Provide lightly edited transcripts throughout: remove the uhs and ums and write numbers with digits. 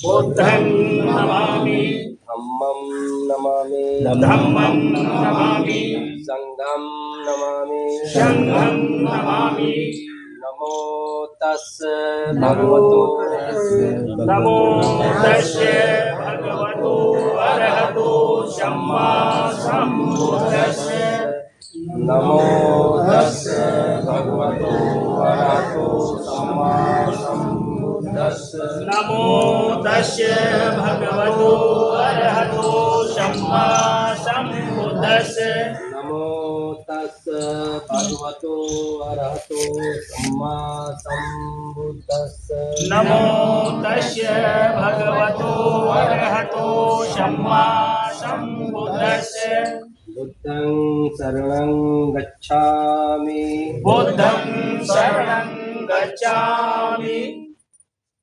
बुद्धं नमामि धम्मं नमामि धम्मं नमामि संघं नमामि संघं नमामि नमो तस्स नमो तस्से भगवतो अरहतो सम्मा सम्बुद्धस्से नमो तस्स भगवतो अरहतो सम्मा सम्बुद्धस्से नमो तस्से भगवतो अरहतो सम्मा सम्बुद्धस्से नमो तस्स भगवतो अरहतो सम्मा सम्बुद्धस्से नमो तस्से भगवतो अरहतो सम्मा सम्बुद्धस्से बुद्धं शरणं गच्छामि बुद्धं शरणं गच्छामि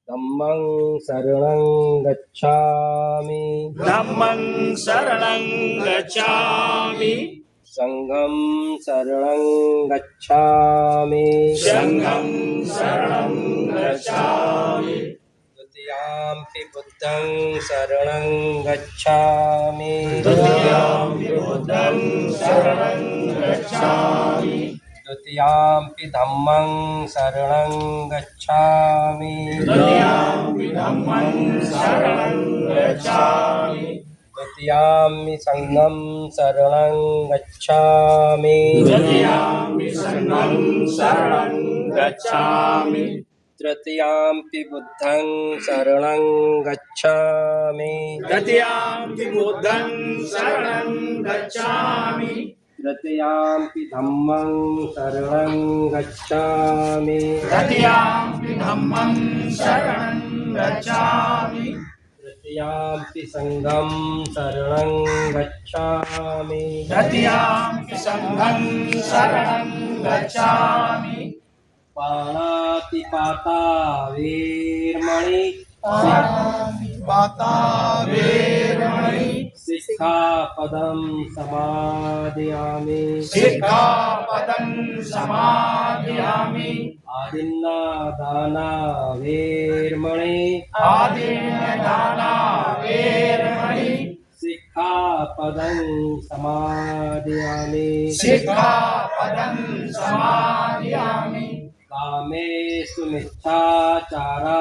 धम्मं शरणं गच्छामि धम्मं शरणं गच्छामि संघं शरणं गच्छामि संघं शरणं गच्छामि द्वितीयाम्पि बुद्धं शरणं गच्छामि द्वितीयम्पि बुद्धं शरणं गच्छामि द्वितीयाम्पि धम्मं शरणं गच्छामि द्वितीयम्पि धम्मं शरणं गच्छामि द्वितीयाम्पि संघं शरणं गच्छामि द्वितीयम्पि संघं शरणं गच्छामि तृतीयाम्पि बुद्धं शरणं गच्छामि तृतीयम्पि बुद्धं शरणं गच्छामि तृतीयाम्पि धम्मं शरणं गच्छामि तृतीयम्पि धम्मं शरणं गच्छामि तृतीयाम्पि संघं शरणं गच्छामि तृतीयम्पि संघं शरणं गच्छामि पाणातिपाता वीर्मणि पाता वेरमणि सिक्खापदं समादयामि सिक्खापदं समादयामि आदिन्नादाना वीर्मणि आदिन्यदाना वेरमणि सिक्खापदं समादयामि सिक्खापदं समादयामि कामेषु मिथ्याचारा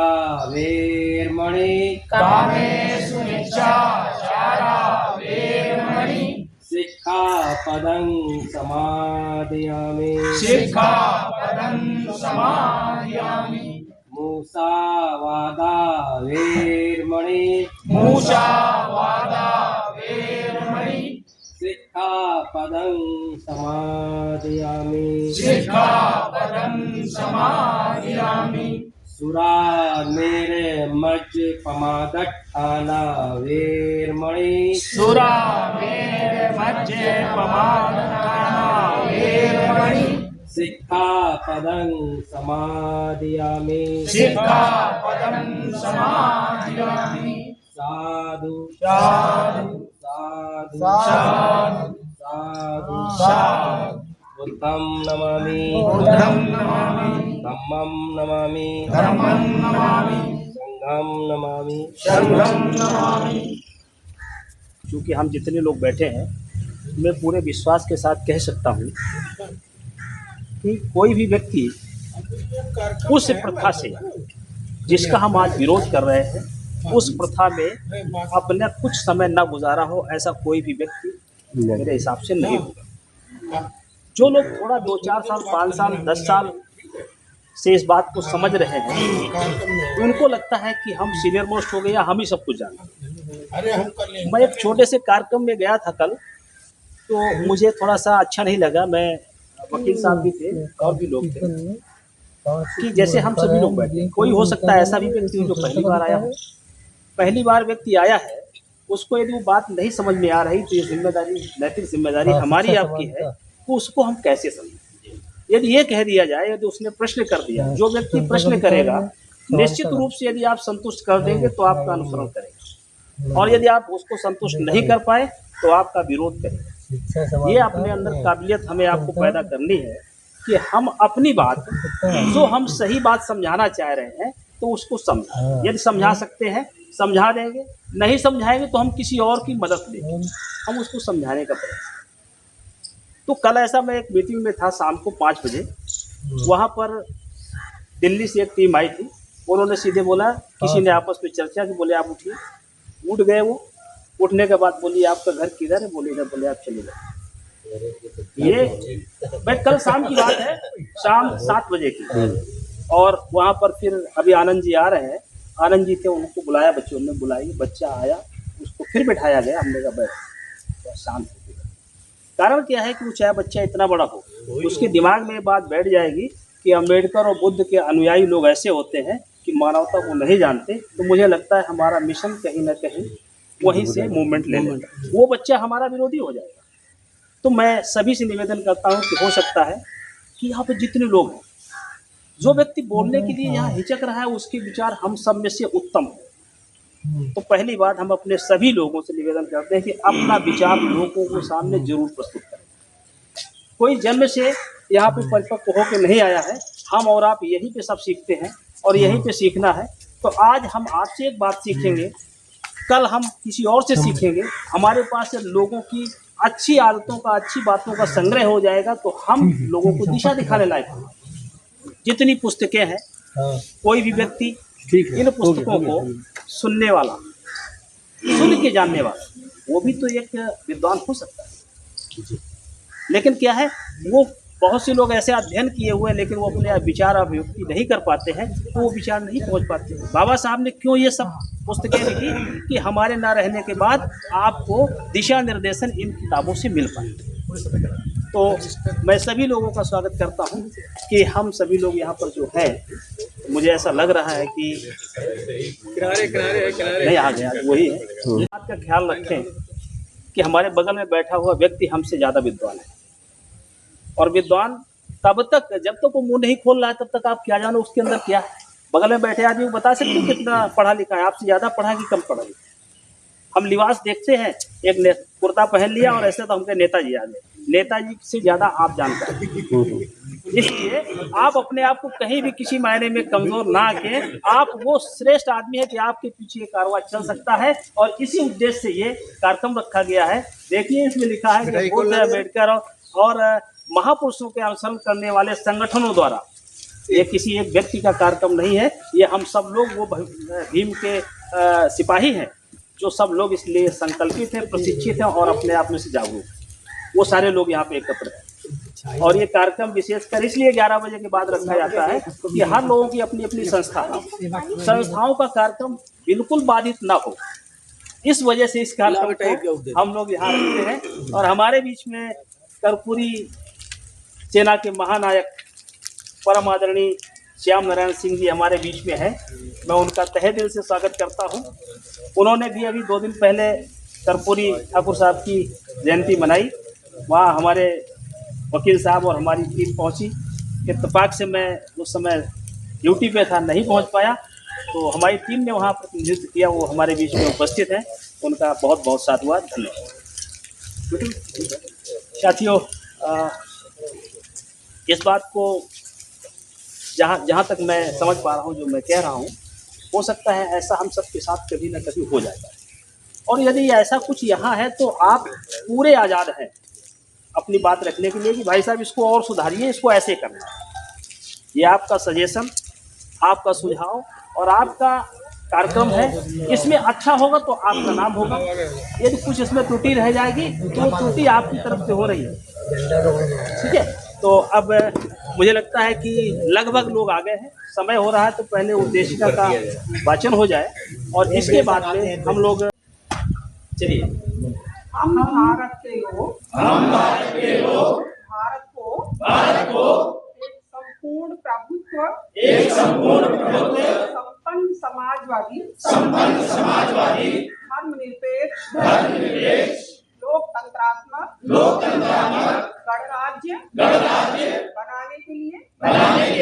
वीर्मणि कामेषु मिथ्याचारा वेरमणि सिक्खापदं समादयामि सिक्खापदं समादयामि मुसावादा वीर्मणि मूषावादा वेरमणि सिक्खापदं समादयामि सिक्खापदं समादयामि सुरामेरे मज्ज पमादट्ठाना वीर्मणि सुरा मेरे मज्जे पमादना वेरमणि सिक्खापदं समादयामि सिक्खापदं समादयामि साधु साधु साधु साधु साधु साधु बुद्धं नमामि बुद्धं नमामि धम्मं नमामि धम्मं नमामि संघं नमामि संघं नमामि। क्योंकि हम जितने लोग बैठे हैं मैं पूरे विश्वास के साथ कह सकता हूँ कि कोई भी व्यक्ति उस प्रथा से जिसका हम आज विरोध कर रहे हैं उस प्रथा में अपने कुछ समय न गुजारा हो ऐसा कोई भी व्यक्ति मेरे हिसाब से नहीं होगा। जो लोग थोड़ा 2-4 साल 5 साल 10 साल से इस बात को समझ रहे हैं तो उनको लगता है कि हम सीनियर मोस्ट हो गए या हम ही सब कुछ जानते हैं। मैं एक छोटे से कार्यक्रम में गया था कल, तो मुझे थोड़ा सा अच्छा नहीं लगा। मैं वकील साहब भी थे और भी लोग थे कि जैसे हम सभी लोग बैठे, कोई हो सकता है ऐसा भी व्यक्ति हो जो पहली बार आया हो। पहली बार व्यक्ति आया है, उसको यदि वो बात नहीं समझ में आ रही तो ये जिम्मेदारी, नैतिक जिम्मेदारी हमारी आपकी है तो उसको हम कैसे समझें। यदि ये कह दिया जाए, यदि उसने प्रश्न कर दिया, जो व्यक्ति प्रश्न करेगा निश्चित रूप से यदि आप संतुष्ट कर देंगे तो आपका अनुसरण करेगा, और यदि आप उसको संतुष्ट नहीं कर पाए तो आपका विरोध करेगा। ये अपने अंदर काबिलियत हमें आपको पैदा करनी है कि हम अपनी बात, जो हम सही बात समझाना चाह रहे हैं, तो उसको समझा, यदि समझा सकते हैं समझा देंगे, नहीं समझाएंगे तो हम किसी और की मदद लेंगे, हम उसको समझाने का प्रयास। तो कल ऐसा मैं एक मीटिंग में था शाम को 5 बजे, वहाँ पर दिल्ली से एक टीम आई थी। उन्होंने सीधे बोला, किसी ने आपस में चर्चा की, बोले आप उठिए। उठ गए वो। उठने के बाद बोली आपका घर किधर है? बोले इधर। बोले आप चले जाओ। ये मैं कल शाम की बात है, शाम 7 बजे की। और वहाँ पर फिर अभी आनंद जी आ रहे हैं, आनंद जी थे, उनको बुलाया, बच्चों ने बुलाई, बच्चा आया, उसको फिर बिठाया गया। हमने कहा बैठ, शांत हो गया। कारण क्या है कि वो चाहे बच्चा इतना बड़ा हो, उसके दिमाग में ये बात बैठ जाएगी कि अम्बेडकर और बुद्ध के अनुयायी लोग ऐसे होते हैं कि मानवता को नहीं जानते। तो मुझे लगता है हमारा मिशन कहीं ना कहीं वहीं से मूवमेंट ले लेता है, वो बच्चा हमारा विरोधी हो जाएगा। तो मैं सभी से निवेदन करता हूँ कि हो सकता है कि यहाँ पे जितने लोग हैं, जो व्यक्ति बोलने के लिए यहाँ हिचक रहा है, उसके विचार हम सब में से उत्तम हो। तो पहली बात, हम अपने सभी लोगों से निवेदन करते हैं कि अपना विचार लोगों के सामने जरूर प्रस्तुत करें। कोई जन्म से यहाँ पे परिपक्व होकर नहीं आया है, हम और आप यहीं पे सब सीखते हैं और यहीं पे सीखना है। तो आज हम आपसे एक बात सीखेंगे, कल हम किसी और से सीखेंगे, हमारे पास लोगों की अच्छी आदतों का, अच्छी बातों का संग्रह हो जाएगा, तो हम लोगों को दिशा दिखाने लायक होंगे। जितनी पुस्तकें हैं, कोई भी व्यक्ति इन पुस्तकों को सुनने वाला, सुन के जानने वाला, वो भी तो एक विद्वान हो सकता है। लेकिन क्या है, वो बहुत से लोग ऐसे अध्ययन किए हुए, लेकिन वो अपने विचार अभिव्यक्ति नहीं कर पाते हैं, तो वो विचार नहीं पहुंच पाते। बाबा साहब ने क्यों ये सब पुस्तकें लिखी कि हमारे ना रहने के बाद आपको दिशा निर्देशन इन किताबों से मिल पाए। तो मैं सभी लोगों का स्वागत करता हूं कि हम सभी लोग यहाँ पर जो हैं, मुझे ऐसा लग रहा है कि किनारे नहीं आ गया, वही है। इस बात का ख्याल रखें कि हमारे बगल में बैठा हुआ व्यक्ति हमसे ज़्यादा विद्वान है, और विद्वान तब तक, जब तक वो मुंह नहीं खोल रहा है, तब तक आप क्या जानो उसके अंदर क्या है। बगल में बैठे आदमी बता सकते कितना पढ़ा लिखा है, आपसे ज़्यादा पढ़ा कि कम पढ़ा लिखा। हम लिबास देखते हैं, एक कुर्ता पहन लिया और ऐसे तो हमके नेताजी आ गए। नेताजी से ज़्यादा आप जानते हैं, इसलिए आप अपने आप को कहीं भी किसी मायने में कमज़ोर ना आके, आप वो श्रेष्ठ आदमी है कि आपके पीछे कारवां चल सकता है। और इसी उद्देश्य से ये कार्यक्रम रखा गया है। देखिए, इसमें लिखा है कि बुद्ध, अम्बेडकर और महापुरुषों के अनुसरण करने वाले संगठनों द्वारा, ये किसी एक व्यक्ति का कार्यक्रम नहीं है, ये हम सब लोग वो भीम के सिपाही हैं, जो सब लोग इसलिए संकल्पित हैं, प्रशिक्षित हैं और अपने आप में से जागरूक हैं। वो सारे लोग यहाँ पे एकत्र हैं। और ये कार्यक्रम विशेषकर इसलिए 11 बजे के बाद रखा जाता है कि हर लोगों की अपनी अपनी संस्थाओं का कार्यक्रम बिल्कुल बाधित ना हो। इस वजह से इस कार्यक्रम को हम लोग यहाँ रखते हैं। और हमारे बीच में कर्पूरी सेना के महानायक परम आदरणीय श्याम नारायण सिंह जी हमारे बीच में है। मैं उनका तहे दिल से स्वागत करता हूं। उन्होंने भी अभी 2 दिन पहले कर्पूरी ठाकुर साहब की जयंती मनाई। वहाँ हमारे वकील साहब और हमारी टीम पहुंची। इत्तेफाक से मैं उस समय ड्यूटी पे था, नहीं पहुंच पाया, तो हमारी टीम ने वहाँ प्रतिनिधित्व किया। वो हमारे बीच में उपस्थित हैं, उनका बहुत बहुत साधुवाद, धन्यवाद। साथियों, इस बात को जहाँ तक मैं समझ पा रहा हूँ, जो मैं कह रहा हूँ, हो सकता है ऐसा हम सब के साथ कभी ना कभी हो जाएगा। और यदि ऐसा कुछ यहाँ है तो आप पूरे आज़ाद हैं अपनी बात रखने के लिए कि भाई साहब इसको और सुधारिए, इसको ऐसे करना है। ये आपका सजेशन, आपका सुझाव और आपका कार्यक्रम है। इसमें अच्छा होगा तो आपका नाम होगा, यदि कुछ इसमें त्रुटि रह जाएगी तो त्रुटि आपकी तरफ से हो रही है, ठीक है। तो अब मुझे लगता है कि लगभग लोग आ गए हैं, समय हो रहा है, तो पहले उद्देशिका का वाचन हो जाए और इसके बाद में हम लोग चलिए। हम भारत के लोग भारत को एक संपूर्ण प्रभुत्व संपन्न समाजवादी धर्मनिरपेक्ष लोकतंत्रात्मक गणराज्य बनाने के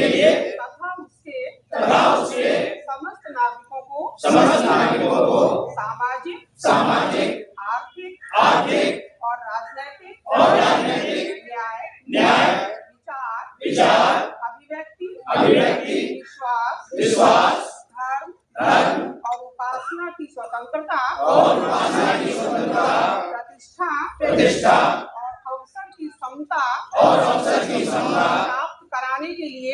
लिए तथा उसके समस्त नागरिकों को सामाजिक आर्थिक और राजनैतिक न्याय विचार अभिव्यक्ति विश्वास स्वतंत्रता और उपासना की स्वतंत्रता, प्रतिष्ठा और अवसर की समता प्राप्त कराने के लिए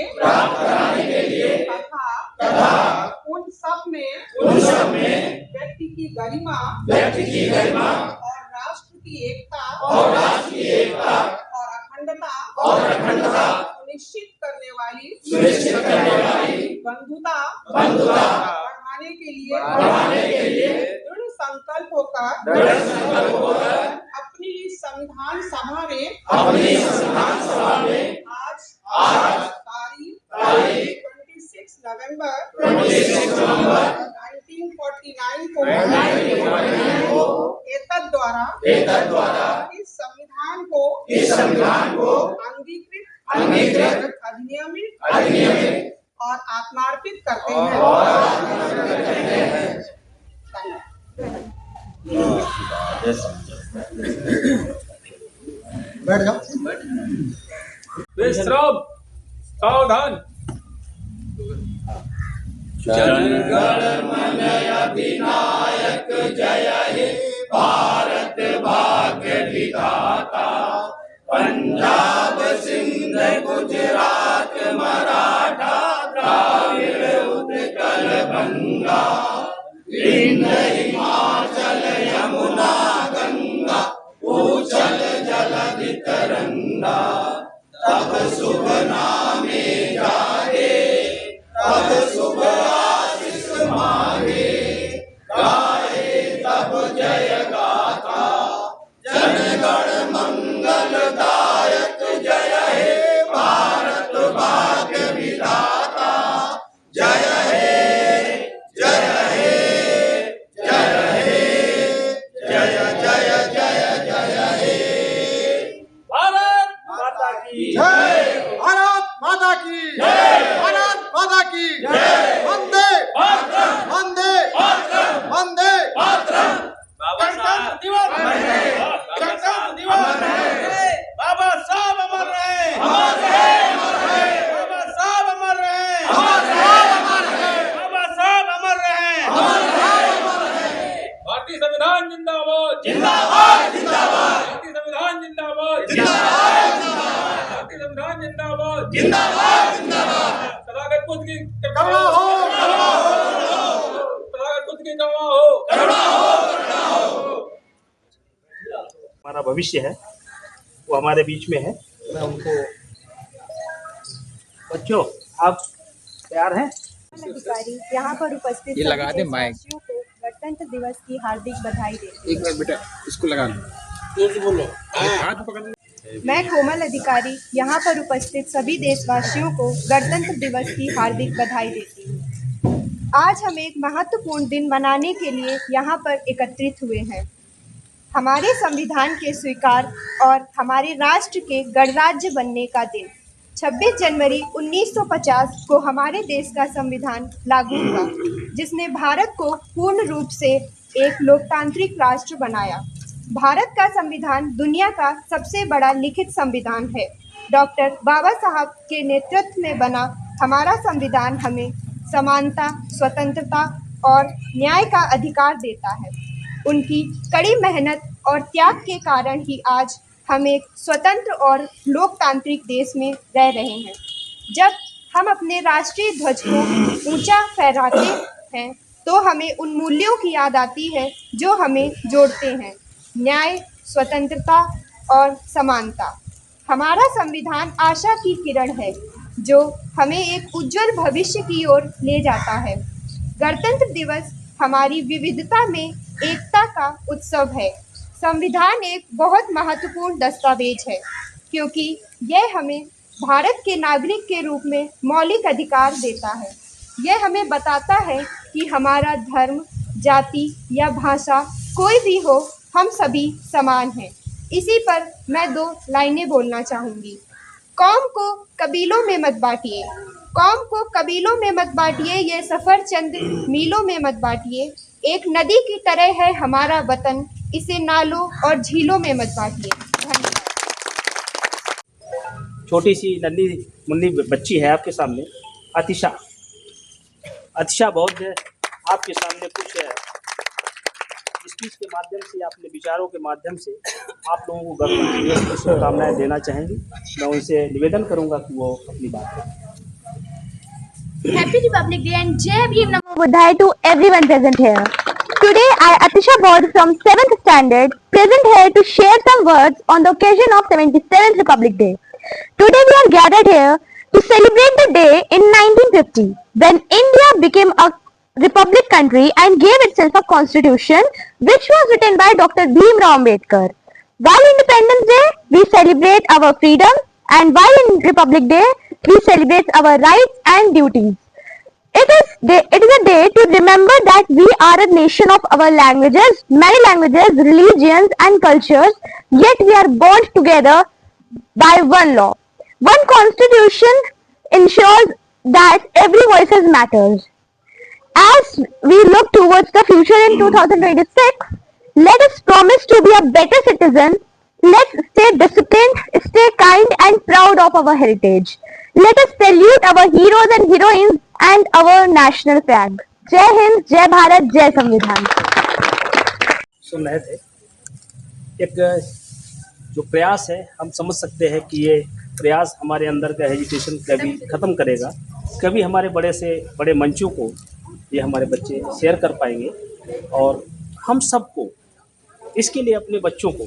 तथा उन सब में व्यक्ति की गरिमा और राष्ट्र की एकता और अखंडता सुनिश्चित करने वाली बंधुता बढ़ाने के लिए दृढ़ संकल्प होकर अपनी इस संविधान सभा में आज तारीख 26 नवंबर 1949 को एतद द्वारा इस संविधान को अंगीकृत अधिनियमित और आत्मार्पित करते हैं। बैठ जाओ। विश्राम, सावधान। जनगण मन अधिनायक जय हे भारत भाग्य विधाता, पंजाब सिंध गुजरात मराठा द्राविड़ उत्कल बंगा, विंध्य हिमाचल यमुना गंगा, उछल जलधि तरंगा, तब शुभ नामे जागे, तब शुभ आशीष मांगे, गाए तब जय गाथा, जनगण मंगलदायक जय हे भारत भाग्य विधाता, जय हे जय हे जय हे जय जय जय जय हे। भारत माता की जय भारत माता की जय, भारत माता की जय, वंदे वंदे वंदे बाबा साहब दिवस गणतंत्र दिवस बाबा साहब अमर रहे, बाबा साहब अमर रहे, बाबा साहब अमर रहे। भारतीय संविधान जिंदाबाद, भारतीय संविधान जिंदाबाद, भारतीय संविधान जिंदाबाद। तथागत बुद्ध की करुणा हो, तथागत बुद्ध की करुणा हो। हमारा भविष्य है वो हमारे बीच में है। मैं उनको, बच्चों आप तैयार हैं? अधिकारी यहाँ पर उपस्थित सभी देशवासियों को गणतंत्र दिवस की हार्दिक बधाई देती हूँ। एक मिनट बेटा, इसको लगा लो। मैं कोमल अधिकारी यहाँ पर उपस्थित सभी देशवासियों को गणतंत्र दिवस की हार्दिक बधाई देती हूँ। आज हम एक महत्वपूर्ण दिन मनाने के लिए यहाँ पर एकत्रित हुए हैं। हमारे संविधान के स्वीकार और हमारे राष्ट्र के गणराज्य बनने का दिन 26 जनवरी 1950 को हमारे देश का संविधान लागू हुआ, जिसने भारत को पूर्ण रूप से एक लोकतांत्रिक राष्ट्र बनाया। भारत का संविधान दुनिया का सबसे बड़ा लिखित संविधान है। डॉक्टर बाबा साहब के नेतृत्व में बना हमारा संविधान हमें समानता, स्वतंत्रता और न्याय का अधिकार देता है। उनकी कड़ी मेहनत और त्याग के कारण ही आज हम एक स्वतंत्र और लोकतांत्रिक देश में रह रहे हैं। जब हम अपने राष्ट्रीय ध्वज को ऊंचा फहराते हैं तो हमें उन मूल्यों की याद आती है जो हमें जोड़ते हैं: न्याय, स्वतंत्रता और समानता। हमारा संविधान आशा की किरण है जो हमें एक उज्जवल भविष्य की ओर ले जाता है। गणतंत्र दिवस हमारी विविधता में एकता का उत्सव है। संविधान एक बहुत महत्वपूर्ण दस्तावेज है क्योंकि यह हमें भारत के नागरिक के रूप में मौलिक अधिकार देता है। यह हमें बताता है कि हमारा धर्म, जाति या भाषा कोई भी हो, हम सभी समान हैं। इसी पर मैं 2 लाइनें बोलना चाहूँगी। कौम को कबीलों में मत बांटिए, कौम को कबीलों में मत बांटिए, ये सफ़र चंद मीलों में मत बांटिए। एक नदी की तरह है हमारा वतन, इसे नालों और झीलों में मत बांटिए। धन्यवाद। छोटी सी नन्ही मुन्नी बच्ची है आपके सामने, अतिशा। अतिशा बौद्ध है, आपके सामने कुछ स्पीच के माध्यम से या अपने विचारों के माध्यम से आप लोगों को गणतंत्र दिवस की शुभकामनाएं देना चाहेंगे। मैं उनसे निवेदन करूंगा कि वो अपनी बात करें। Happy Republic Day and Jai Bhim Namo Buddhaya to everyone present here. Today I, Atisha Bodh from 7th standard, present here to share some words on the occasion of 77th Republic Day. Today we are gathered here to celebrate the day in 1950 when India became a republic country and gave itself a constitution which was written by Dr. Bhim Rao Ambedkar. While Independence Day we celebrate our freedom, and while in Republic Day we celebrate our rights and duties. It is a day to remember that we are a nation of our languages, many languages, religions and cultures, yet we are bound together by one law. One constitution ensures that every voice matters. As we look towards the future in 2026, let us promise to be a better citizen. Let's stay disciplined, stay kind and proud of our heritage. Let us salute our heroes and heroines and our national flag. Jai Hind, Jai Bharat, Jai Samvidhan. सुन रहे थे एक जो प्रयास है, हम समझ सकते हैं कि ये प्रयास हमारे अंदर का हेजिटेशन कभी ख़त्म करेगा। कभी हमारे बड़े से बड़े मंचों को ये हमारे बच्चे शेयर कर पाएंगे और हम सबको इसके लिए अपने बच्चों को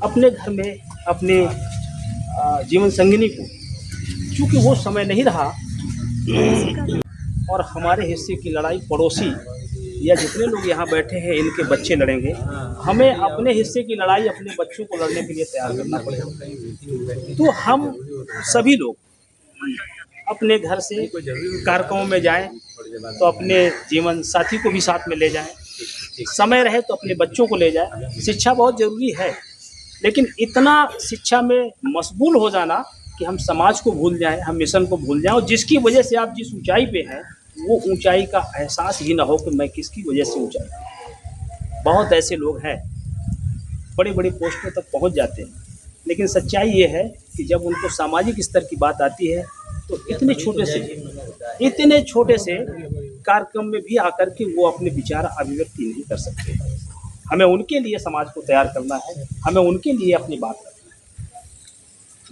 अपने घर में अपने जीवन संगिनी को, चूँकि वो समय नहीं रहा और हमारे हिस्से की लड़ाई पड़ोसी या जितने लोग यहाँ बैठे हैं इनके बच्चे लड़ेंगे, हमें अपने हिस्से की लड़ाई अपने बच्चों को लड़ने के लिए तैयार करना पड़ेगा। तो हम सभी लोग अपने घर से कार्यक्रमों में जाएं तो अपने जीवन साथी को भी साथ में ले जाएं, समय रहे तो अपने बच्चों को ले जाएं। शिक्षा बहुत ज़रूरी है, लेकिन इतना शिक्षा में मशगूल हो जाना कि हम समाज को भूल जाएं, हम मिशन को भूल जाएं और जिसकी वजह से आप जिस ऊंचाई पे हैं वो ऊंचाई का एहसास ही ना हो कि मैं किसकी वजह से ऊंचाई। बहुत ऐसे लोग हैं बड़ी बड़ी पोस्टों तक पहुंच जाते हैं, लेकिन सच्चाई ये है कि जब उनको सामाजिक स्तर की बात आती है तो इतने छोटे से कार्यक्रम में भी आकर के वो अपने विचार अभिव्यक्ति नहीं कर सकते। हमें उनके लिए समाज को तैयार करना है, हमें उनके लिए अपनी बात करना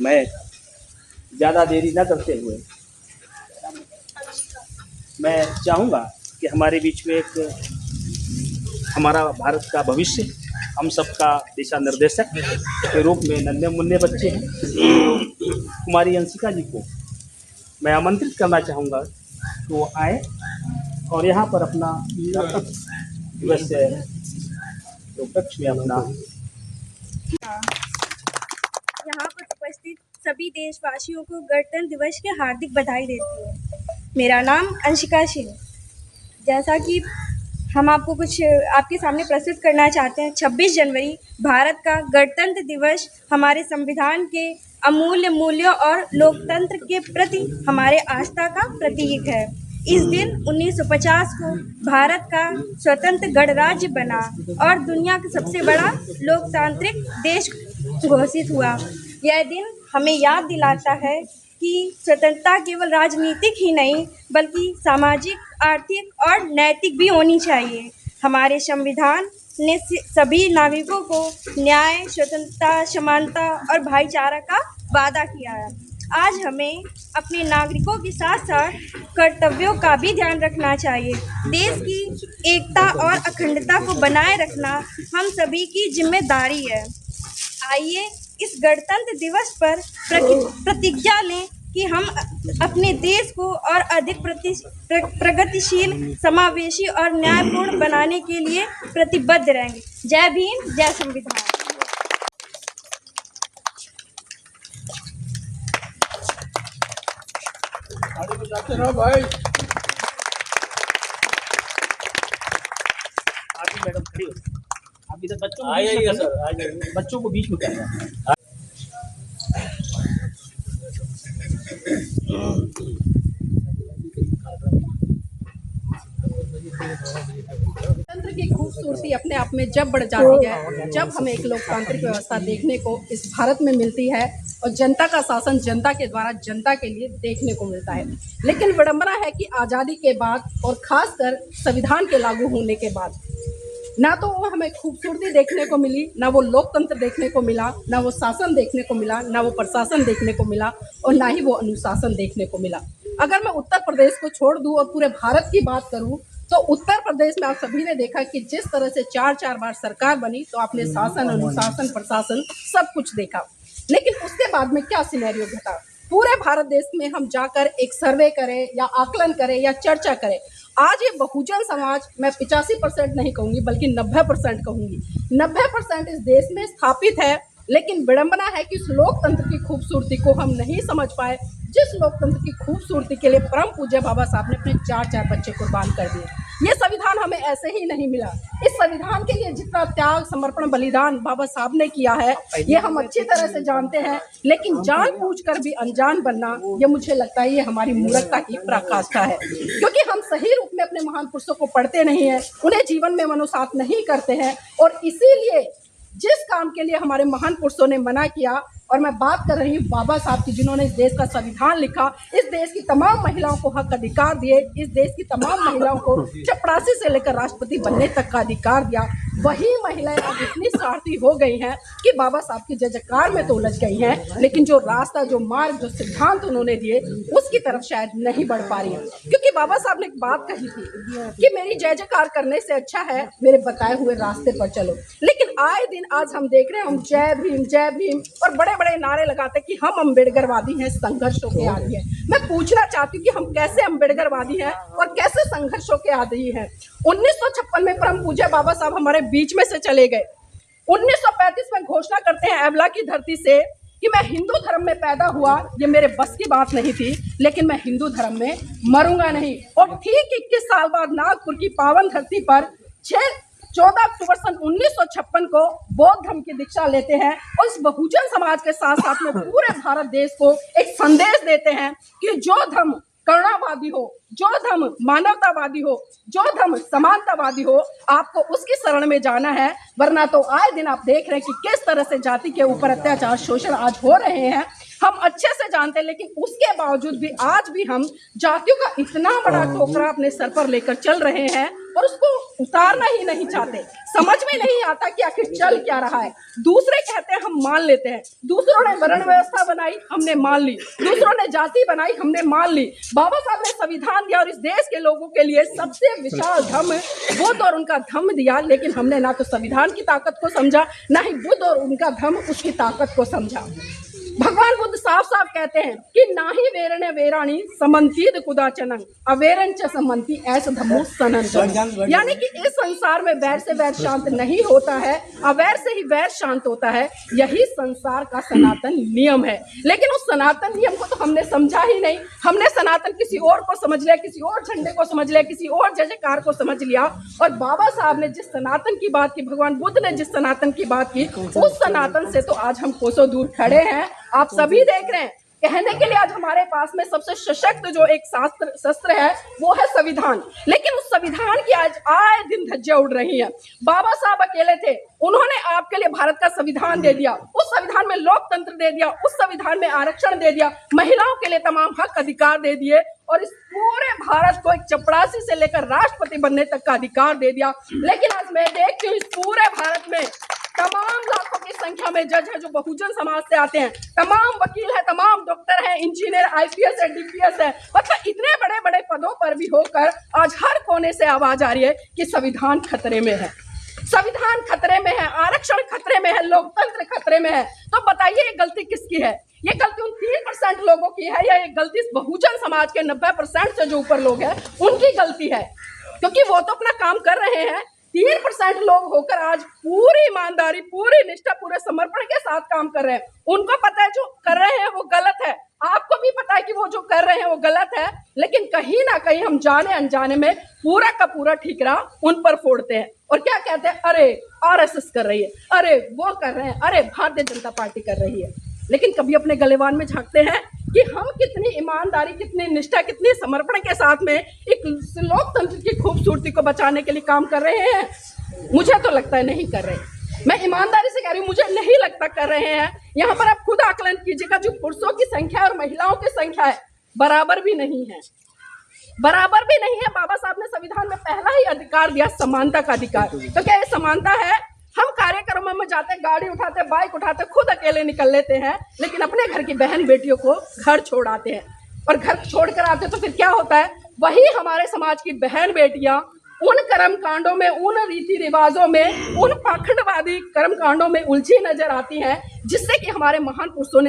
है। मैं ज़्यादा देरी न करते हुए मैं चाहूँगा कि हमारे बीच में एक हमारा भारत का भविष्य, हम सबका दिशा निर्देशक के रूप में नन्हे मुन्ने बच्चे हैं कुमारी अंशिका जी को मैं आमंत्रित करना चाहूँगा कि वो आए और यहाँ पर अपना दिवस उपलक्ष्य में अपना यहाँ पर उपस्थित सभी देशवासियों को गणतंत्र दिवस की हार्दिक बधाई देती हूँ। मेरा नाम अंशिका सिंह। जैसा कि हम आपको कुछ आपके सामने प्रस्तुत करना चाहते हैं, 26 जनवरी भारत का गणतंत्र दिवस हमारे संविधान के अमूल्य मूल्यों और लोकतंत्र के प्रति हमारे आस्था का प्रतीक है। इस दिन 1950 को भारत का स्वतंत्र गणराज्य बना और दुनिया का सबसे बड़ा लोकतांत्रिक देश घोषित हुआ। यह दिन हमें याद दिलाता है कि स्वतंत्रता केवल राजनीतिक ही नहीं बल्कि सामाजिक, आर्थिक और नैतिक भी होनी चाहिए। हमारे संविधान ने सभी नागरिकों को न्याय, स्वतंत्रता, समानता और भाईचारा का वादा किया है। आज हमें अपने नागरिकों के साथ साथ कर्तव्यों का भी ध्यान रखना चाहिए। देश की एकता और अखंडता को बनाए रखना हम सभी की जिम्मेदारी है। आइए इस गणतंत्र दिवस पर प्रतिज्ञा लें कि हम अपने देश को और अधिक प्रगतिशील, समावेशी और न्यायपूर्ण बनाने के लिए प्रतिबद्ध रहेंगे। जय भीम, जय संविधान। भाई आगे मैडम खड़ी हो, आप इधर बच्चों को आइएगा सर, आ जाइए, बच्चों को बीच में करना है। लोकतंत्र की खूबसूरती अपने आप में जब बढ़ जाती है जब हमें एक लोकतांत्रिक व्यवस्था देखने को इस भारत में मिलती है और जनता का शासन जनता के द्वारा जनता के लिए देखने को मिलता है। लेकिन विडंबना है कि आज़ादी के बाद और खासकर संविधान के लागू होने के बाद ना तो वो हमें खूबसूरती देखने को मिली, ना वो लोकतंत्र देखने को मिला, ना वो शासन देखने को मिला, ना वो प्रशासन देखने को मिला, और ना ही वो अनुशासन देखने को मिला। अगर मैं उत्तर प्रदेश को छोड़ दूं और पूरे भारत की बात करूं, तो उत्तर प्रदेश में आप सभी ने देखा कि जिस तरह से 4-4 बार सरकार बनी, तो आपने शासन, अनुशासन, प्रशासन सब कुछ देखा। लेकिन उसके बाद में क्या सिनेरियो घटा? पूरे भारत देश में हम जाकर एक सर्वे करें या आकलन करें या चर्चा करें, आज ये बहुजन समाज, मैं 85% नहीं कहूँगी बल्कि 90% कहूँगी, 90% इस देश में स्थापित है। लेकिन विडंबना है कि इस लोकतंत्र की खूबसूरती को हम नहीं समझ पाए, जिस लोकतंत्र की खूबसूरती के लिए परम पूज्य बाबा साहब ने अपने 4-4 बच्चे कुर्बान कर दिए। ये संविधान हमें ऐसे ही नहीं मिला। इस संविधान के लिए जितना त्याग, समर्पण, बलिदान बाबा साहब ने किया है, ये हम अच्छी तरह से जानते हैं। लेकिन जानबूझकर भी अनजान बनना, ये मुझे लगता है ये हमारी मूर्खता की पराकाष्ठा है, क्योंकि हम सही रूप में अपने महान पुरुषों को पढ़ते नहीं हैं, उन्हें जीवन में मनुसात नहीं करते हैं, और इसीलिए जिस काम के लिए हमारे महान पुरुषों ने मना किया, और मैं बात कर रही हूँ बाबा साहब की, जिन्होंने इस देश का संविधान लिखा, इस देश की तमाम महिलाओं को हक अधिकार दिए, इस देश की तमाम महिलाओं को चपरासी से लेकर राष्ट्रपति बनने तक का अधिकार दिया, वही महिलाएं अब इतनी स्वार्थी हो गई हैं कि बाबा साहब की जय जयकार में तो उलझ गई हैं, लेकिन जो रास्ता, जो मार्ग, जो सिद्धांत उन्होंने दिए, उसकी तरफ शायद नहीं बढ़ पा रही हैं। क्योंकि बाबा साहब ने एक बात कही थी कि मेरी जय जयकार करने से अच्छा है मेरे बताए हुए रास्ते पर चलो। लेकिन आए दिन आज हम देख रहे हैं, हम जय भीम और बड़े बड़े नारे लगाते कि हम अम्बेडकरवादी हैं, संघर्षों के आदी हैं। मैं पूछना चाहती हूँ कि हम कैसे अम्बेडकरवादी हैं और कैसे संघर्षों के आदी हैं? 1956 में परम पूज्य बाबा साहब हमारे बीच में से चले गए। 1935 में घोषणा करते हैं एवला की धरती से कि मैं हिंदू धर्म में पैदा हुआ, ये मेरे बस की बात नहीं थी, लेकिन मैं हिंदू धर्म में मरूंगा नहीं। और ठीक 21 साल बाद नागपुर की पावन धरती पर 14 अक्टूबर सन 1956 को बौद्ध धर्म की दीक्षा लेते हैं, और इस बहुजन समाज के साथ साथ में पूरे भारत देश को एक संदेश देते हैं कि जो धर्म करुणावादी हो, जो धर्म मानवतावादी हो, जो धर्म समानतावादी हो, आपको उसकी शरण में जाना है, वरना तो आए दिन आप देख रहे हैं कि किस तरह से जाति के ऊपर अत्याचार, शोषण आज हो रहे हैं। हम अच्छे से जानते हैं, लेकिन उसके बावजूद भी आज भी हम जातियों का इतना बड़ा टोकरा अपने सर पर लेकर चल रहे हैं और उसको उतारना ही नहीं चाहते। समझ में नहीं आता कि आखिर चल क्या रहा है। दूसरे कहते हैं, हम मान लेते हैं। दूसरों ने वर्ण व्यवस्था बनाई, हमने मान ली। दूसरों ने जाति बनाई, हमने मान ली। बाबा साहब ने संविधान दिया और इस देश के लोगों के लिए सबसे विशाल धम्म बुद्ध और उनका धम्म दिया, लेकिन हमने ना तो संविधान की ताकत को समझा, ना ही बुद्ध और उनका धम्म उसकी ताकत को समझा। भगवान बुद्ध साफ साफ कहते हैं कि ना ही वेरणे वेराणी समंतीद कुदाचनं अवेरन च समंती ऐसा धम्मो सनंतन। यानी कि इस संसार में वैर से वैर शांत नहीं होता है, अवैर से ही वैर शांत होता है। यही संसार का सनातन नियम है। लेकिन उस सनातन नियम को तो हमने समझा ही नहीं। हमने सनातन किसी और को समझ लिया, किसी और झंडे को समझ लिया, किसी और जय जयकार को समझ लिया। और बाबा साहब ने जिस सनातन की बात की, भगवान बुद्ध ने जिस सनातन की बात की, उस सनातन से तो आज हम कोसों दूर खड़े हैं। आप सभी देख रहे हैं, कहने के लिए आज हमारे पास में सबसे सशक्त जो एक शस्त्र है वो है संविधान। लेकिन उस संविधान की आज आए दिन धज्जियां उड़ रही हैं। बाबा साहब अकेले थे, उन्होंने आपके लिए भारत का संविधान दे दिया, उस संविधान में लोकतंत्र दे दिया, उस संविधान में आरक्षण दे दिया, महिलाओं के लिए तमाम हक अधिकार दे दिए, और इस पूरे भारत को एक चपरासी से लेकर राष्ट्रपति बनने तक का अधिकार दे दिया। लेकिन आज मैं देखती हूँ इस पूरे भारत में तमाम लाखों की संख्या में जज है जो बहुजन समाज से आते हैं, तमाम वकील है, तमाम डॉक्टर है, इंजीनियर, IPS है, DPS है, मतलब इतने बड़े बड़े पदों पर भी होकर आज हर कोने से आवाज आ रही है कि संविधान खतरे में है, संविधान खतरे में है, आरक्षण खतरे में है, लोकतंत्र खतरे में है। तो बताइए ये गलती किसकी है? ये गलती उन 3% लोगों की है या ये गलती इस बहुजन समाज के 90% से जो ऊपर लोग हैं उनकी गलती है? क्योंकि वो तो अपना काम कर रहे हैं। 3% लोग होकर आज पूरी ईमानदारी, पूरी निष्ठा, पूरे समर्पण के साथ काम कर रहे हैं। उनको पता है जो कर रहे हैं वो गलत है, आपको भी पता है कि वो जो कर रहे हैं वो गलत है, लेकिन कहीं ना कहीं हम जाने अनजाने में पूरा का पूरा ठीकरा उन पर फोड़ते हैं और क्या कहते हैं, अरे RSS कर रही है, अरे वो कर रहे हैं, अरे भारतीय जनता पार्टी कर रही है। लेकिन कभी अपने गलेवान में झांकते हैं कि हम कितनी ईमानदारी, कितनी निष्ठा, कितनी समर्पण के साथ में एक लोकतंत्र की खूबसूरती को बचाने के लिए काम कर रहे हैं? मुझे तो लगता है नहीं कर रहे। मैं ईमानदारी से कह रही हूँ, मुझे नहीं लगता कर रहे हैं। यहाँ पर आप खुद आकलन कीजिएगा, जो पुरुषों की संख्या और महिलाओं की संख्या है बराबर भी नहीं है। बराबर भी नहीं है। बाबा साहब ने संविधान में पहला ही अधिकार दिया, समानता का अधिकार। तो क्या ये समानता है? हम कार्यक्रमों में जाते, गाड़ी उठाते, बाइक उठाते, खुद अकेले निकल लेते हैं, लेकिन अपने घर की बहन बेटियों को घर छोड़ आते हैं। और घर छोड़ कर आते तो फिर क्या होता है? वही हमारे समाज की बहन बेटियां उन कर्म कांडों में, उन रीति रिवाजों में, उन पाखंडवादी कर्म कांडों में उलझी नजर आती हैं, जिससे कि हमारे महान पुरुषों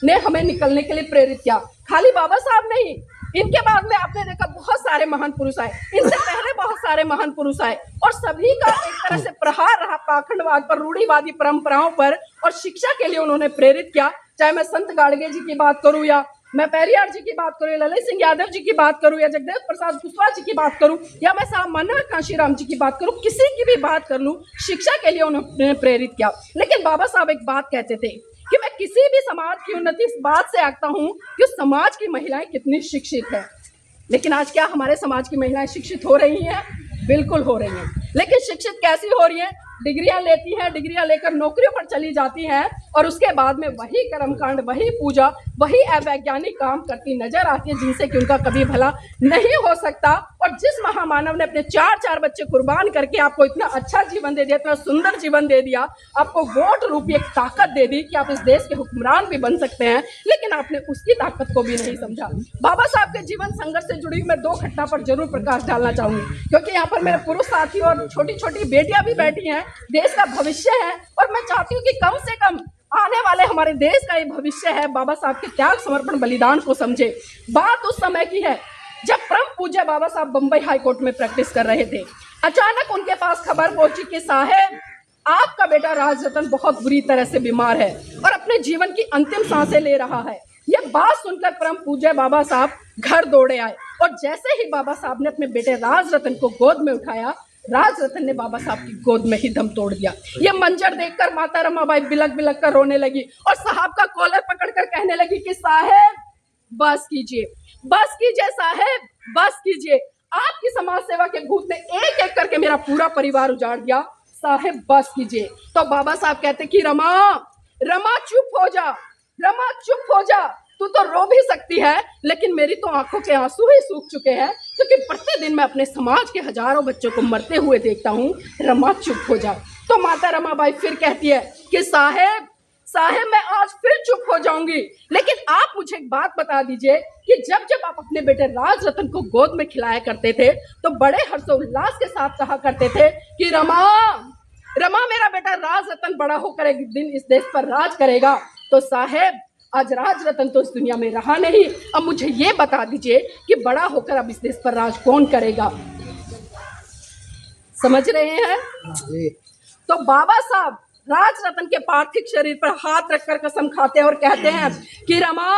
ने हमें निकलने के लिए प्रेरित किया। खाली बाबा साहब नहीं, इनके बाद में आपने देखा बहुत सारे महान पुरुष आए, इनसे पहले बहुत सारे महान पुरुष आए, और सभी का एक तरह से प्रहार रहा पाखंडवाद पर, रूढ़िवादी परंपराओं पर, और शिक्षा के लिए उन्होंने प्रेरित किया। चाहे मैं संत गाड़गे जी की बात करूं, या मैं पेरियार जी की बात करूं, या ललित सिंह यादव जी की बात करूं, या जगदेव प्रसाद कुशवाहा जी की बात करूं, या मैं साहब मनोहर कांशीराम जी की बात करूं, किसी की भी बात कर लूं, शिक्षा के लिए उन्होंने प्रेरित किया। लेकिन बाबा साहब एक बात कहते थे कि मैं किसी भी समाज की उन्नति इस बात से आंकता हूं कि उस समाज की महिलाएं कितनी शिक्षित है। लेकिन आज क्या हमारे समाज की महिलाएं शिक्षित हो रही हैं? बिल्कुल हो रही हैं। लेकिन शिक्षित कैसी हो रही हैं? डिग्रियां लेती हैं, डिग्रियां लेकर नौकरियों पर चली जाती हैं, और उसके बाद में वही कर्मकांड, वही पूजा, वही अवैज्ञानिक काम करती नजर आती है, जिनसे कि उनका कभी भला नहीं हो सकता। और जिस महामानव ने अपने 4 बच्चे कुर्बान करके आपको इतना अच्छा जीवन दे दिया, इतना सुंदर जीवन दे दिया, आपको वोट रूपी एक ताकत दे दी कि आप इस देश के हुक्मरान भी बन सकते हैं, लेकिन आपने उसकी ताकत को भी नहीं समझा। बाबा साहब के जीवन संघर्ष से जुड़ी मैं 2 घटना पर जरूर प्रकाश डालना चाहूंगी, क्योंकि यहाँ पर मेरे पुरुष साथी और छोटी छोटी बेटियां भी बैठी हैं, देश का भविष्य है, और मैं चाहती हूँ कि कम से कम आने वाले हमारे देश का ये भविष्य है, बाबा साहब के त्याग, समर्पण, बलिदान को समझे। बात उस समय की है जब परम पूज्य बाबा साहब बम्बई हाई कोर्ट में प्रैक्टिस कर रहे थे। अचानक उनके पास खबर पहुंची कि साहेब, आपका बेटा राज रतन बहुत बुरी तरह से बीमार है और अपने जीवन की अंतिम सांसें ले रहा है। ये बात सुनकर परम पूज्य बाबा साहब घर दौड़े आए, और जैसे ही बाबा साहब ने अपने बेटे राज रतन को गोद में उठाया, राज रतन ने बाबा साहब की गोद में ही दम तोड़ दिया। ये मंजर देखकर माता रमाबाई बिलक बिलक कर रोने लगी, और साहब का कॉलर पकड़कर कहने लगी कि साहेब बस कीजिए, बस कीजिए साहेब, बस कीजिए। आपकी समाज सेवा के भूत ने एक एक करके मेरा पूरा परिवार उजाड़ दिया, साहेब बस कीजिए। तो बाबा साहब कहते कि रमा, रमा चुप हो जा, रमा चुप हो जा, तू तो रो भी सकती है, लेकिन मेरी तो आंखों के आंसू ही सूख चुके हैं, क्योंकि प्रतिदिन मैं अपने समाज के हजारों बच्चों को मरते हुए देखता हूँ। रमा चुप हो जा। तो माता रमाबाई फिर कहती है कि साहेब, साहेब मैं आज फिर चुप हो जाऊंगी, लेकिन आप मुझे एक बात बता दीजिए कि जब जब आप अपने बेटे राज रतन को गोद में खिलाया करते थे, तो बड़े हर्षोल्लास के साथ कहा करते थे कि रमा, रमा मेरा बेटा राज रतन बड़ा होकर एक दिन इस देश पर राज करेगा। तो साहेब, आज राज रतन तो इस दुनिया में रहा नहीं, अब मुझे ये बता दीजिए कि बड़ा होकर अब इस देश पर राज कौन करेगा। समझ रहे हैं? तो बाबा साहब राज रतन के पार्थिव शरीर पर हाथ रखकर कसम खाते हैं और कहते हैं कि रमा,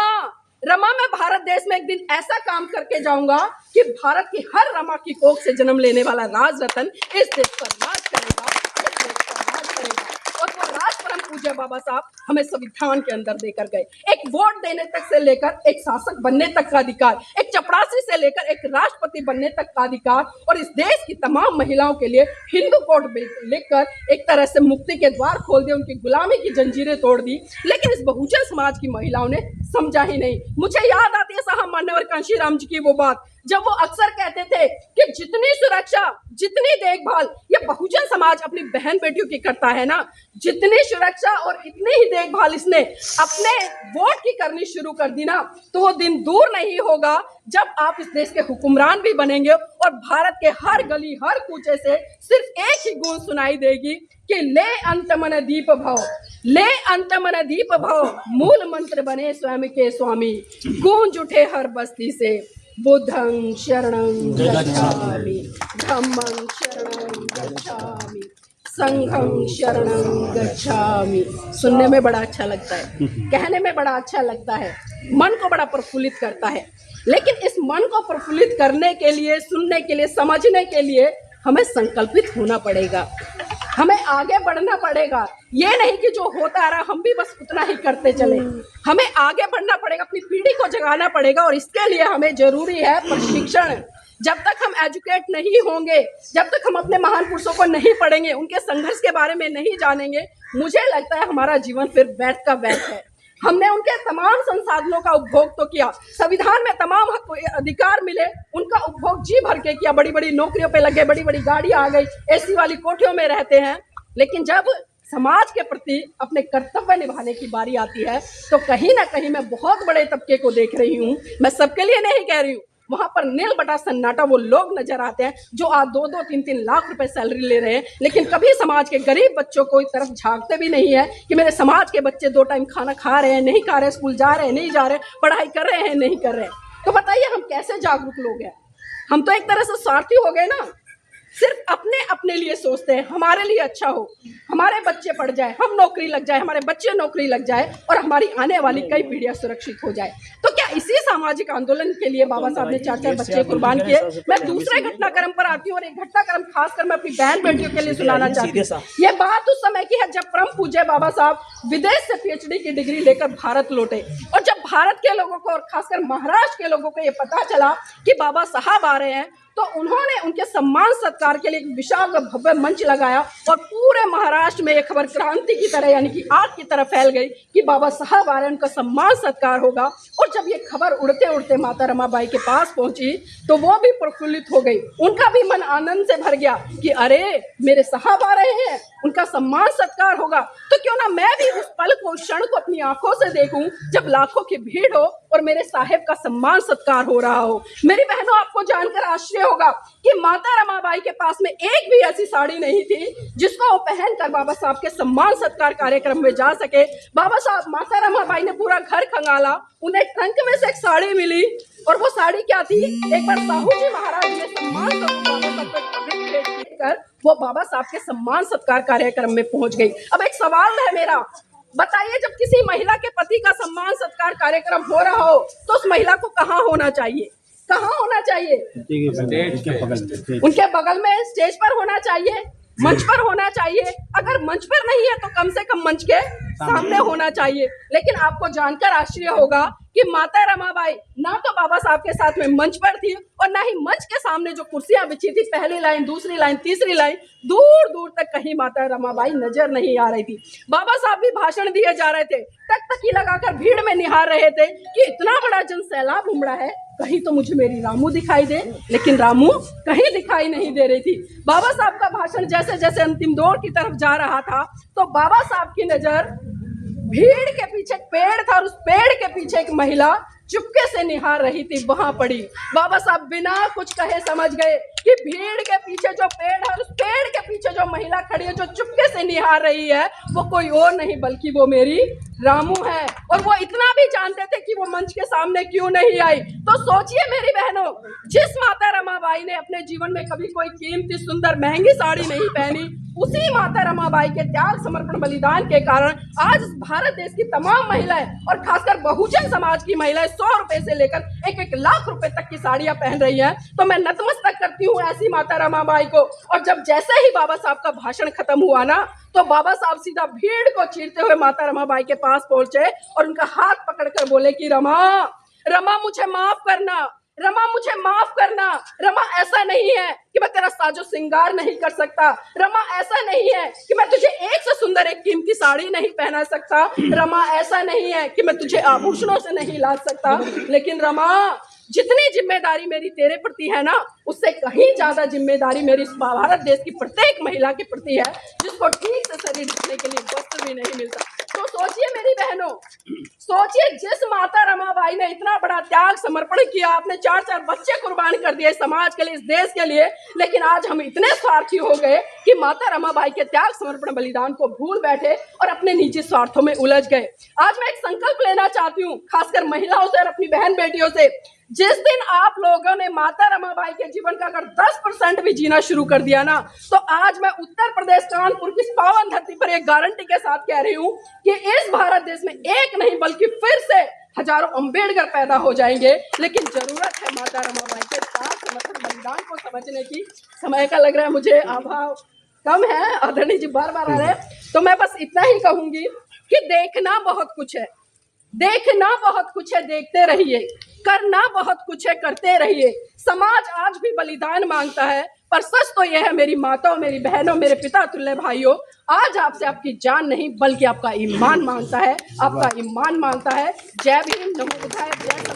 रमा मैं भारत देश में एक दिन ऐसा काम करके जाऊंगा कि भारत की हर रमा की कोख से जन्म लेने वाला राज रतन इस देश पर राज करेगा, इस देश पर राज करेगा। और वो राज परम पूज्य बाबा साहब हमें संविधान के अंदर देकर गए, एक वोट देने तक से लेकर एक शासक बनने तक का अधिकार, एक चपरासी से लेकर एक राष्ट्रपति बनने तक का अधिकार, और इस देश की तमाम महिलाओं के लिए हिंदू कोड लिखकर एक तरह से मुक्ति के द्वार खोल दिए, उनकी गुलामी की जंजीरें तोड़ दी। लेकिन इस बहुजन समाज की महिलाओं ने समझा ही नहीं। मुझे याद आती है साहब मान्यवर कांशीराम जी की वो बात, जब वो अक्सर कहते थे कि जितनी सुरक्षा, जितनी देखभाल ये बहुजन समाज अपनी बहन बेटियों की करता है ना, जितनी सुरक्षा और इतनी ही देखभाल इसने अपने वोट की करनी शुरू कर दी ना, तो वो दिन दूर नहीं होगा जब आप इस देश के हुक्मरान भी बनेंगे, और भारत के हर गली हर कूचे से सिर्फ एक ही गूंज सुनाई देगी कि ले अंत मन दीप भव, ले अंत मन दीप भव, मूल मंत्र बने स्वयं के स्वामी, गूंज उठे हर बस्ती से, बुद्धं शरणं गच्छामि, धम्मं शरणं गच्छामि, संघं शरणं गच्छामि। सुनने में बड़ा अच्छा लगता है, कहने में बड़ा अच्छा लगता है, मन को बड़ा प्रफुल्लित करता है, लेकिन इस मन को प्रफुल्लित करने के लिए, सुनने के लिए, समझने के लिए हमें संकल्पित होना पड़ेगा, हमें आगे बढ़ना पड़ेगा। ये नहीं कि जो होता आ रहा हम भी बस उतना ही करते चले, हमें आगे बढ़ना पड़ेगा, अपनी पीढ़ी को जगाना पड़ेगा, और इसके लिए हमें जरूरी है प्रशिक्षण। जब तक हम एजुकेट नहीं होंगे, जब तक हम अपने महान पुरुषों को नहीं पढ़ेंगे, उनके संघर्ष के बारे में नहीं जानेंगे, मुझे लगता है हमारा जीवन फिर व्यर्थ का व्यर्थ है। हमने उनके तमाम संसाधनों का उपभोग तो किया, संविधान में तमाम हक अधिकार मिले, उनका उपभोग जी भर के किया, बड़ी बड़ी नौकरियों पे लगे, बड़ी बड़ी गाड़ियां आ गई, एसी वाली कोठियों में रहते हैं। लेकिन जब समाज के प्रति अपने कर्तव्य निभाने की बारी आती है तो कहीं ना कहीं मैं बहुत बड़े तबके को देख रही हूँ, मैं सबके लिए नहीं कह रही हूँ, वहां पर नील बटा सन्नाटा वो लोग नजर आते हैं जो आज 2-2, 3-3 लाख रुपए सैलरी ले रहे हैं, लेकिन कभी समाज के गरीब बच्चों को इस तरफ झांकते भी नहीं है कि मेरे समाज के बच्चे 2 टाइम खाना खा रहे हैं, नहीं खा रहे, स्कूल जा रहे हैं, नहीं जा रहे, पढ़ाई कर रहे हैं, नहीं कर रहे हैं। तो बताइए हम कैसे जागरूक लोग हैं? हम तो एक तरह से स्वार्थी हो गए ना, सिर्फ अपने लिए सोचते हैं, हमारे लिए अच्छा हो, हमारे बच्चे पढ़ जाए, हम नौकरी लग जाए, हमारे बच्चे नौकरी लग जाए और हमारी आने वाली कई पीढ़ियां सुरक्षित हो जाए। तो क्या इसी सामाजिक आंदोलन के लिए बाबा साहब ने 4-4 बच्चे कुर्बान किए? मैं दूसरे घटनाक्रम पर आती हूँ और एक घटनाक्रम खासकर मैं अपनी बहन बेटियों के लिए सुनाना चाहती हूँ। ये बात उस समय की है जब परम पूज्य बाबा साहब विदेश से PhD की डिग्री लेकर भारत लौटे और जब भारत के लोगों को और खासकर महाराष्ट्र के लोगों को ये पता चला कि बाबा साहब आ रहे हैं तो उन्होंने उनके सम्मान सत्कार के लिए एक विशाल भव्य मंच लगाया और पूरे महाराष्ट्र में ये खबर क्रांति की तरह यानी कि आग की तरह फैल गई कि बाबा साहब आ रहे हैं, उनका सम्मान सत्कार होगा। और जब ये खबर उड़ते उड़ते माता रमाबाई के पास पहुंची तो वो भी प्रफुल्लित हो गई, उनका भी मन आनंद से भर गया कि अरे मेरे साहब आ रहे हैं, उनका सम्मान सत्कार होगा, तो क्यों ना मैं भी उस पल को, उस क्षण को अपनी आंखों से देखूं जब लाखों की भीड़ हो और मेरे साहेब का सम्मान सत्कार हो रहा हो। मेरी बहनों, आपको जानकर आश्चर्य होगा कि माता रमाबाई के पास में एक भी ऐसी साड़ी नहीं थी जिसको वो पहनकर बाबा साहब के सम्मान सत्कार कार्यक्रम में जा सके। बाबा साहब, माता रमाबाई ने पूरा घर खंगाला, उन्हें ट्रंक में से एक साड़ी मिली और वो साड़ी क्या थी? एक बार साहू जी महाराज ने सम्मान कर वो बाबा साहब के सम्मान सत्कार कार्यक्रम में पहुंच गई। अब एक सवाल है मेरा, बताइए जब किसी महिला के पति का सम्मान सत्कार कार्यक्रम हो रहा हो तो उस महिला को कहाँ होना चाहिए? कहाँ होना चाहिए? उनके बगल में स्टेज पर होना चाहिए, मंच पर होना चाहिए, अगर मंच पर नहीं है तो कम से कम मंच के सामने होना चाहिए। लेकिन आपको जानकर आश्चर्य होगा कि माता रमाबाई ना तो बाबा साहब के साथ में मंच पर थी और ना ही मंच के सामने जो कुर्सियां बिछी थी, पहली लाइन, दूसरी लाइन, तीसरी लाइन, दूर दूर तक कहीं माता रमाबाई नजर नहीं आ रही थी। बाबा साहब भी भाषण दिए जा रहे थे, टकटकी लगाकर भीड़ में निहार रहे थे कि इतना बड़ा जन सैलाब उमड़ा है, कहीं तो मुझे मेरी रामू दिखाई दे, लेकिन रामू कहीं दिखाई नहीं दे रही थी। बाबा साहब का भाषण जैसे जैसे अंतिम दौर की तरफ जा रहा था तो बाबा साहब की नजर भीड़ के पीछे एक पेड़ था और उस पेड़ के पीछे एक महिला चुपके से निहार रही थी, वहां पड़ी। बाबा साहब बिना कुछ कहे समझ गए कि भीड़ के पीछे जो पेड़ है, उस पेड़ के पीछे जो महिला खड़ी है, जो चुपके से निहार रही है, वो कोई और नहीं बल्कि वो मेरी रामू है। और वो इतना भी जानते थे कि वो मंच के सामने क्यों नहीं आई। तो सोचिए मेरी बहनों, जिस माता रमाबाई ने अपने जीवन में कभी कोई कीमती, सुंदर, महंगी साड़ी नहीं पहनी, उसी माता रमाबाई के त्याग, समर्पण, बलिदान के कारण आज भारत देश की तमाम महिलाएं और खासकर बहुजन समाज की महिलाएं 100 रुपए से लेकर 1-1 लाख रुपए तक की साड़ियां पहन रही हैं। तो मैं नतमस्तक करती हूँ ऐसी माता रमाबाई को। और जब जैसे ही बाबा साहब का भाषण खत्म हुआ ना, तो बाबा साहब सीधा भीड़ को चीरते हुए माता रमाबाई के पास पहुंचे और उनका हाथ पकड़कर बोले कि रमा मुझे माफ करना, रमा मुझे माफ करना, रमा ऐसा नहीं है कि मैं तेरा साजो श्रृंगार नहीं कर सकता, रमा ऐसा नहीं है कि मैं तुझे एक से सुंदर एक कीमती साड़ी नहीं पहना सकता, रमा ऐसा नहीं है कि मैं तुझे आभूषणों से नहीं ला सकता, लेकिन रमा जितनी जिम्मेदारी मेरी तेरे प्रति है ना, उससे कहीं ज्यादा जिम्मेदारी मेरी भारत देश की प्रत्येक महिला के प्रति है जिसको ठीक से शरीर ढकने के लिए वस्त्र भी नहीं मिलता। तो सोचिए मेरी बहनों, सोचिए जिस माता रमाबाई ने इतना बड़ा त्याग, समर्पण किया, आपने 4-4 बच्चे कुर्बान कर दिए समाज के लिए, इस देश के लिए, लेकिन आज हम इतने स्वार्थी हो गए कि माता रमाबाई के त्याग, समर्पण, बलिदान को भूल बैठे और अपने निजी स्वार्थों में उलझ गए। आज मैं एक संकल्प लेना चाहती हूँ खासकर महिलाओं से और अपनी बहन बेटियों से, जिस दिन आप लोगों ने माता रमाबाई के जीवन का अगर 10% भी जीना शुरू कर दिया ना, तो आज मैं उत्तर प्रदेश कानपुर की पावन धरती पर एक गारंटी के साथ कह रही हूँ कि इस भारत देश में एक नहीं बल्कि फिर से हजारों अम्बेडकर पैदा हो जाएंगे। लेकिन जरूरत है माता रमाबाई के त्याग, समर्पण, बलिदान को समझने की। समय का लग रहा है मुझे अभाव कम है, आदरणीय जी बार बार आ रहे हैं, तो मैं बस इतना ही कहूंगी कि देखना बहुत कुछ है, देखना बहुत कुछ है, देखते रहिए, करना बहुत कुछ है, करते रहिए। समाज आज भी बलिदान मांगता है, पर सच तो यह है मेरी माताओं, मेरी बहनों, मेरे पिता तुल्य भाइयों, आज आपसे आपकी जान नहीं बल्कि आपका ईमान मांगता है, आपका ईमान मांगता है। जय भीम, नमो बुद्धाय, जय